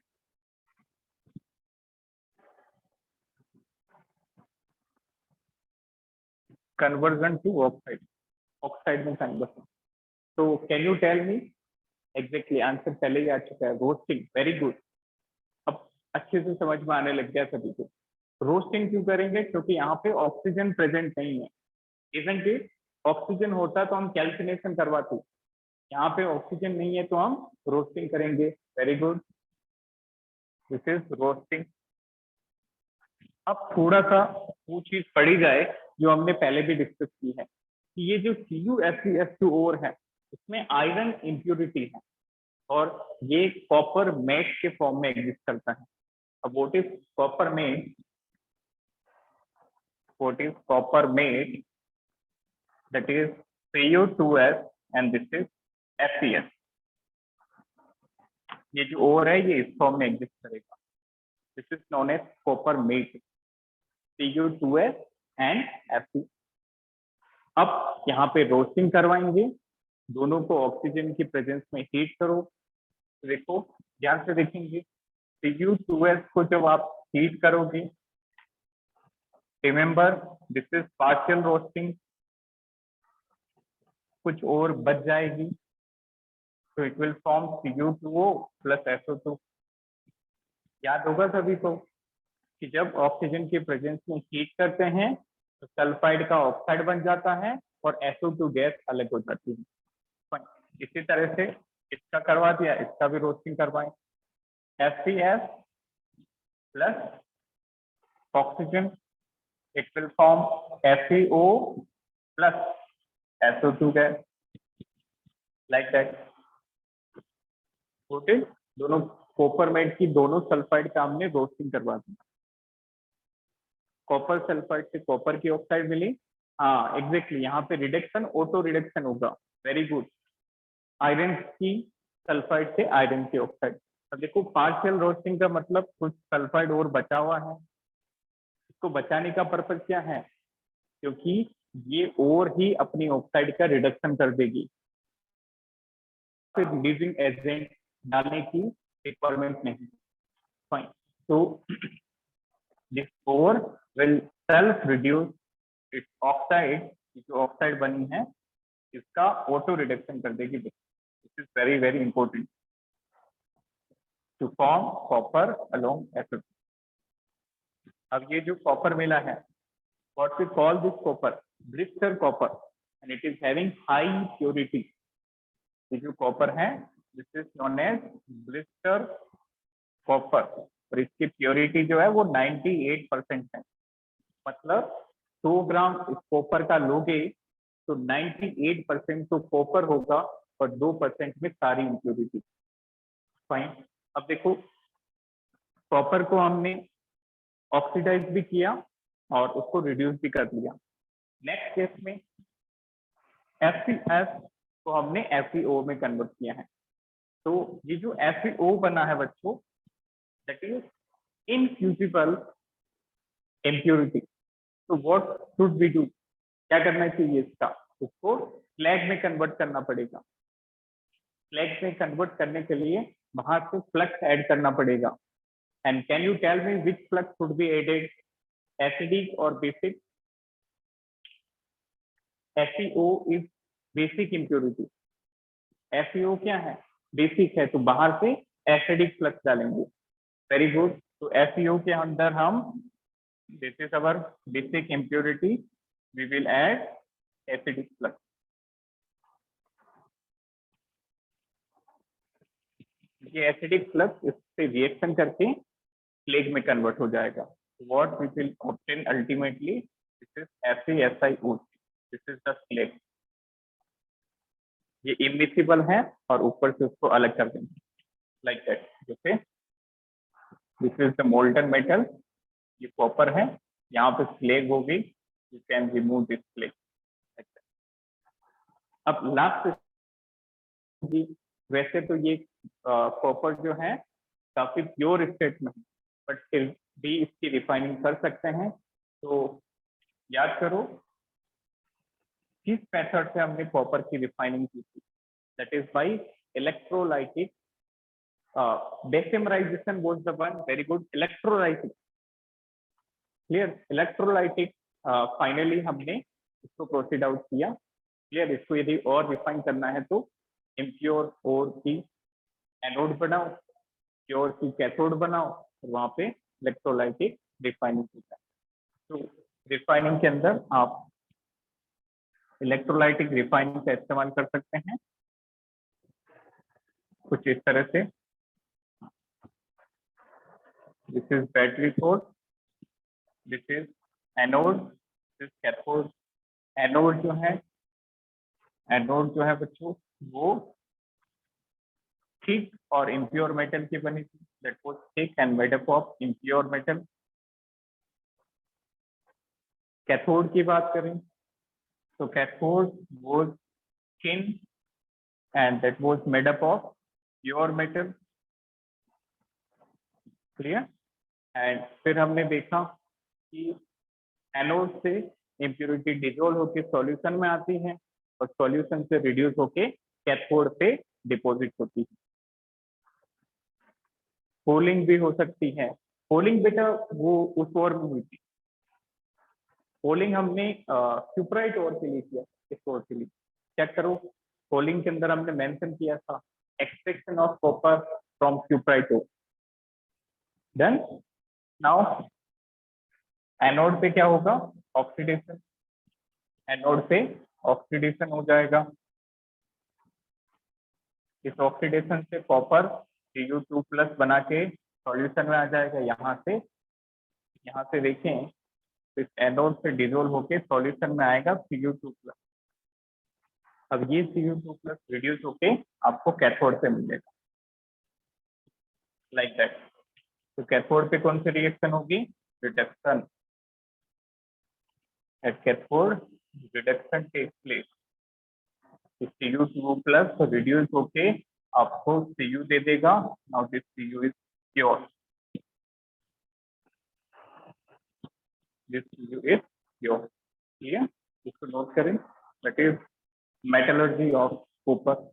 A: Conversion to oxide, oxide में कन्वर्जन। तो can you tell me? Exactly answer पहले ही आ चुका है, रोस्टिंग। वेरी गुड, अब अच्छे से समझ में आने लग गया सभी को। रोस्टिंग क्यों करेंगे? क्योंकि यहाँ पे ऑक्सीजन प्रेजेंट नहीं है, इजंट इट? ऑक्सीजन होता तो हम कैल्सिनेशन करवाते, यहाँ पे ऑक्सीजन नहीं है तो हम रोस्टिंग करेंगे। Very good, this is roasting. अब थोड़ा सा वो चीज पढ़ी जाए जो हमने पहले भी डिस्कस की है कि ये जो CuSeS2O है उसमें आयरन इम्प्योरिटी है और ये कॉपर मेट के फॉर्म में एग्जिस्ट करता है। अब what is copper matte? What is copper matte? That is Cu2S and this is FeS। ये जो ओर है ये इस फॉर्म में एग्जिस्ट करेगा, this is known as copper matte, Cu2S and Fe। अब यहाँ पे रोस्टिंग करवाएंगे, दोनों को ऑक्सीजन की प्रेजेंस में हीट करो। देखो ध्यान से देखेंगे, Cu2S को जब आप हीट करोगे, remember this is partial roasting, कुछ और बच जाएगी, तो it will form Cu2O plus SO2। याद होगा सभी को कि जब ऑक्सीजन की प्रेजेंस में हीट करते हैं तो सल्फाइड का ऑक्साइड बन जाता है और SO2 गैस अलग हो जाती है। इसी तरह से इसका करवा दिया, इसका भी रोस्टिंग करवाएं। FeS plus oxygen, it will form FeO plus SO2 gas, like that. Okay, दोनों कॉपर मेट की दोनों सल्फाइड का हमने रोस्टिंग करवा दी। कॉपर सल्फाइड से कॉपर की ऑक्साइड मिली, हाँ एग्जैक्टली, यहाँ पे रिडक्शन ऑटो रिडक्शन होगा। वेरी गुड, आयरन की सल्फाइड से आयरन की ऑक्साइड। अब देखो पार्शियल रोस्टिंग का मतलब कुछ सल्फाइड और बचा हुआ है, इसको बचाने का पर्पज क्या है? क्योंकि ये और ही अपनी ऑक्साइड का रिडक्शन कर देगी, फिर रिड्यूसिंग एजेंट डालने की रिक्वायरमेंट नहीं। फाइन, तो this ore will self reduce its oxide, जो ऑक्साइड बनी है इसका ऑटो रिडक्शन कर देगी। This is very very important to form copper along SO2। अब ये जो कॉपर मिला है, what we call this copper? Blister copper, and it is having high purity. ये जो कॉपर है this is known as blister copper, और इसकी प्योरिटी जो है वो 98% है। मतलब 100 ग्राम इस कॉपर का लोगे तो 98% तो कॉपर होगा और 2% में सारी इम्प्योरिटी। फाइन, अब देखो, कॉपर को हमने ऑक्सीडाइज भी किया और उसको रिड्यूस भी कर लिया। नेक्स्ट केस में FeS को हमने FeO में कन्वर्ट किया है। तो ये जो FeO बना है बच्चों, दैट इज इनफ्यूजिबल इम्प्योरिटी। तो व्हाट शुड वी डू, क्या करना चाहिए इसका, इसको स्लैग में कन्वर्ट करना पड़ेगा। स्लैग में कन्वर्ट करने के लिए बाहर से फ्लक्स ऐड करना पड़ेगा। And can you tell me which flux should be added, acidic or basic? FeO is basic impurity. FeO क्या है, बेसिक है, तो बाहर से एसिडिक फ्लक्स डालेंगे। Very good. तो FeO के अंदर हम, this is our basic impurity, we will add acidic flux. ये एसिडिक फ्लक्स इससे रिएक्शन करके स्लेग में कन्वर्ट हो जाएगा। What we will obtain ultimately, this is FeSiO3, this is the slag. ये इमिसिबल है और ऊपर से उसको अलग कर देंगे लाइक दैट। जैसे this is the molten metal, ये कॉपर है, यहाँ पे स्लेग होगी, you can remove this slag. अब लास्ट जी, वैसे तो ये कॉपर जो है काफी प्योर स्टेट में, बट फिर भी इसकी रिफाइनिंग कर सकते हैं। तो याद करो किस मेथड से हमने कॉपर की रिफाइनिंग की थी, दैट इज बाय इलेक्ट्रोलाइटिक डेसिमराइजेशन was the one. Very good, electrolytic, clear, electrolytic finally हमने इसको प्रोसीड आउट किया। क्लियर, इसको यदि और रिफाइन करना है तो इम्प्योर ओर की एनोड बनाओ, प्योर की कैथोड बनाओ, और वहां पे इलेक्ट्रोलाइटिक रिफाइनिंग होता है। तो रिफाइनिंग के अंदर आप इलेक्ट्रोलाइटिक रिफाइनिंग का इस्तेमाल कर सकते हैं कुछ इस तरह से। This is battery code, this is anode, this cathode. Anode जो है, एनोड जो है बच्चों वो थिक और इम्प्योर मेटल की बनी थी, that was thick and made up of impure metal. Cathode की बात करें तो cathode was thin and that was made up of pure metal, clear। and फिर हमने देखा कि एनोड से इम्प्योरिटी डिजोल्व होके सॉल्यूशन में आती है और सॉल्यूशन से रिड्यूस होके कैथोड पे डिपॉजिट होती है। पोलिंग भी हो सकती है। पोलिंग बेटा वो उस ओर में हुई थी, पोलिंग हमने क्यूप्राइट ओर के लिए किया, इस ओर के लिए। चेक करो, पोलिंग के अंदर हमने मेंशन किया था extraction of copper from cuprite ore. Then now anode पे क्या होगा, ऑक्सीडेशन। एनोड पे ऑक्सीडेशन हो जाएगा, इस ऑक्सीडेशन से कॉपर Cu2+ बना के सॉल्यूशन में आ जाएगा। यहाँ से देखें, इस एनोड से डिजोल्व होके सॉल्यूशन में आएगा Cu2+। अब ये Cu2+ रिड्यूस होके आपको कैथोड से मिलेगा लाइक दैट। तो कैथोड पे कौन सी रिएक्शन होगी, reduction. At cathode reduction takes place, Cu2+ reduce होके आपको Cu दे देगा। Now this Cu is pure, this Cu is pure. ठीक है, इसको नोट करें, that is metallurgy of copper.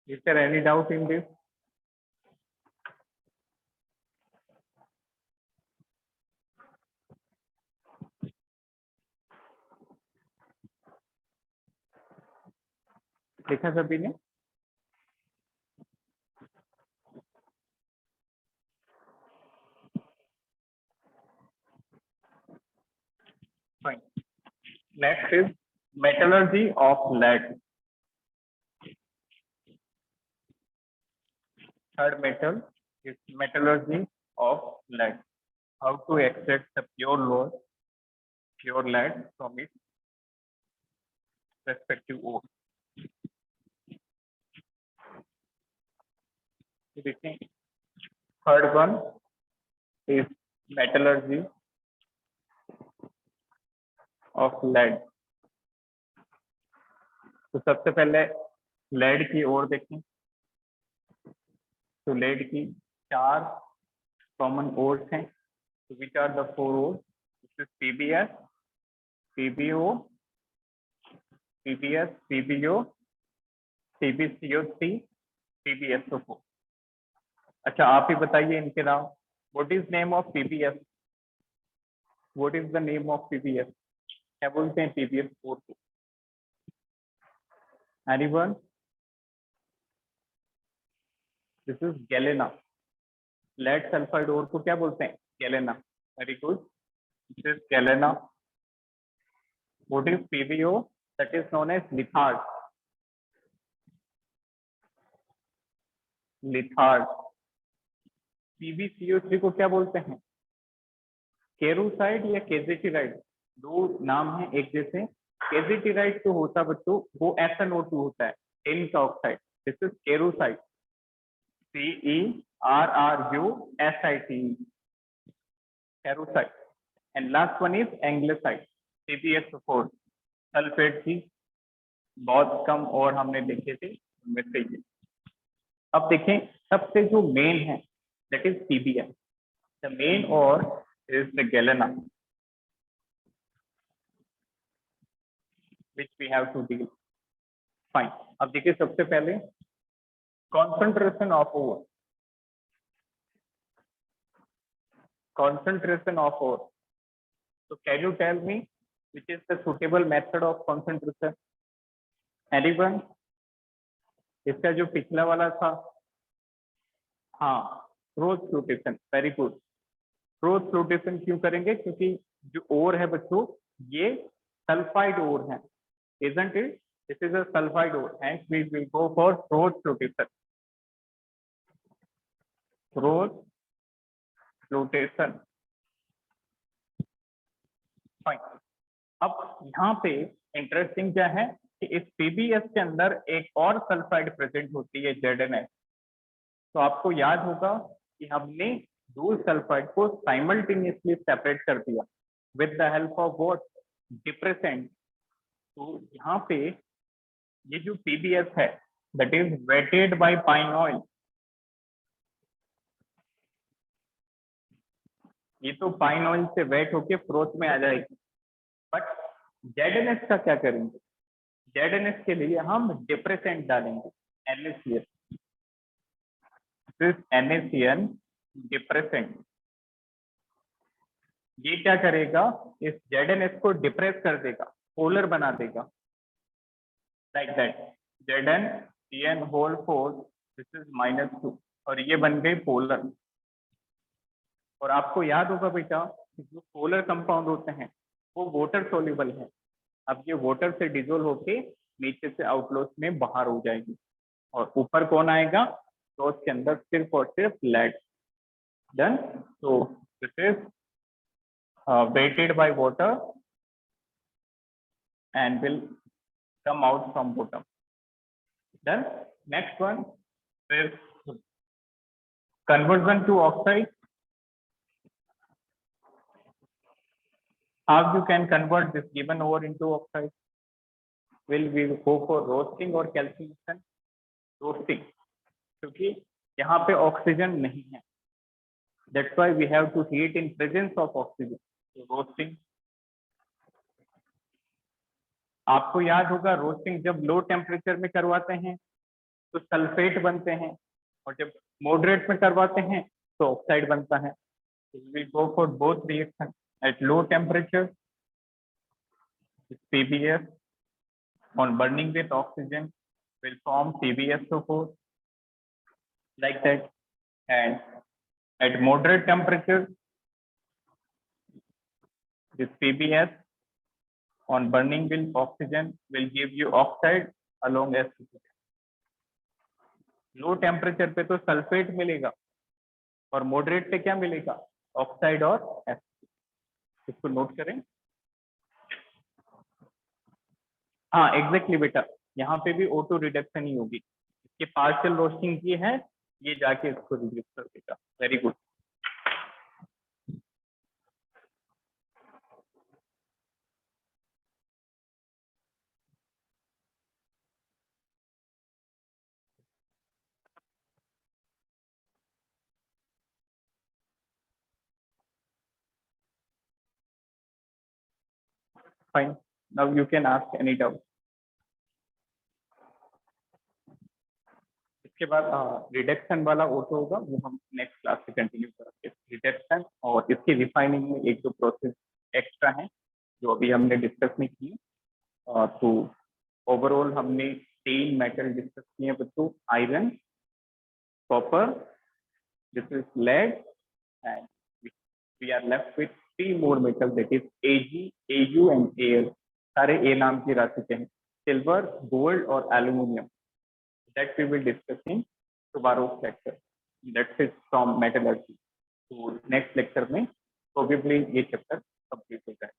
A: Is there any doubt in this? देखा सभी ने? Fine. Next is metallurgy of lead. Third metal is metallurgy of lead. How to extract the pure lead from its respective ore. देखिए, third one is metallurgy of lead. तो सबसे पहले lead की ओर देखें, तो लेड की 4 कॉमन ओर्स हैं. तो which are the 4 ores? This is PBS, PBO, PBS, PBO, PBCO three, PBSO four. अच्छा, आप ही बताइए इनके नाम. What is name of PBS? What is the name of PBS? क्या बोलते हैं पीबीएस4 को? Anyone? This is galena. Lead sulphide ore को क्या बोलते हैं? Galena. Very good. This is galena. What is PBO? That is known as litharge. Litharge. PBCO three को क्या बोलते हैं? केरूसाइड या केजेटिराइड? दो नाम है एक जैसे. केजेटिराइड तो होता बच्चों वो SnO2 होता है, टिन का oxide. This is cerussite. CERRUSITE, cerussite. And last one is anglesite, CbSO4. Sulphate की बहुत कम और हमने देखे थे उनमें से ये. अब देखें सबसे जो मेन है that is PBS. The main और is the galena which we have to deal. Fine. अब देखिए सबसे पहले concentration of ore. Concentration of ore. So can you tell me which is the suitable method of concentration? Anyone? इसका जो पिछला वाला था, हाँ, cross flotation. Very good. Cross flotation क्यों करेंगे? क्योंकि जो ओर है बच्चों ये सल्फाइड ओर है. Isn't it? This is a sulfide ore. Hence we will go for cross flotation. Cross flotation. Fine. अब यहाँ पे इंटरेस्टिंग क्या है कि इस पीबीएस के अंदर एक और सल्फाइड प्रेजेंट होती है, ZnS. तो आपको याद होगा कि हमने दो सल्फाइड को साइमल्टेनियसली सेपरेट कर दिया with the help of what? Depressant. तो यहाँ पे ये जो पीबीएस है that is wetted by pine oil. ये तो पाइन ऑयल से वेट होके फ्रोथ में आ जाएगी. बट ZnS का क्या करेंगे? ZnS के लिए हम डिप्रेसेंट डालेंगे, NaCN. This NaCN depressant. ये क्या करेगा? इस ZnS को डिप्रेस कर देगा, पोलर बना देगा. Like that. ZnCN whole 4, this is -2, और ये बन गई पोलर. और आपको याद होगा बेटा जो पोलर कंपाउंड होते हैं वो वाटर सोल्यूबल है. अब ये वाटर से डिजोल्व होके नीचे से आउटलॉस में बाहर हो जाएगी. और ऊपर कौन आएगा? तो उसके अंदर सिर्फ और सिर्फ लेड. डन. तो this is weighted by water and will come out from bottom. Then next one is conversion to oxide. How you can convert this given ore into oxide? Will we go for roasting or calcination? Roasting, क्योंकि यहाँ पे oxygen नहीं है. That's why we have to heat in presence of oxygen. So roasting. आपको याद होगा roasting जब low temperature में करवाते हैं तो सल्फेट बनते हैं, और जब मॉडरेट में करवाते हैं तो ऑक्साइड बनता है. We go for both reactions at low temperature. PBS on burning with oxygen will form PbSO4 like that, and at moderate temperature this PBS on burning with oxygen will give you oxide along as. Low temperature पे तो sulphate मिलेगा और moderate पे क्या मिलेगा, oxide और acid. इसको note करें। हाँ एग्जैक्टली बेटा, यहाँ पे भी ऑटो रिडक्शन ही होगी, इसके पार्शियल रोस्टिंग की है, ये जाके इसको रिड्यूस कर देगा। Very good. Fine, now you can ask any doubt. इसके बाद रिडक्शन वाला ऑटो होगा, वो हम नेक्स्ट क्लास से कंटिन्यू करेंगे। रिडक्शन और इसकी रिफाइनिंग में एक दो प्रोसेस एक्स्ट्रा है जो अभी हमने डिस्कस नहीं की। तो ओवरऑल हमने 3 मेटल डिस्कस किए हैं बच्चों, iron, copper, this is lead, and we are left with 3 more metal, that is AG, AU and AL. सारे ए नाम की राशि के हैं, सिल्वर, गोल्ड और aluminium. That we will discuss in tomorrow's lecture. That's it from metallurgy. तो next lecture में प्रोबेबली ये चैप्टर कंप्लीट हो जाए।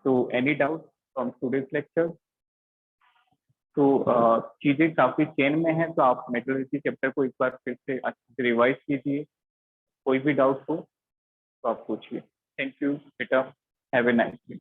A: तो any doubt from today's lecture? तो चीजें काफी चेन में है, तो आप मेटलर्जी चैप्टर को एक बार फिर से अच्छे से रिवाइज कीजिए। कोई भी डाउट हो तो आप पूछिए। थैंक यू बेटा, हैव ए नाइस डे।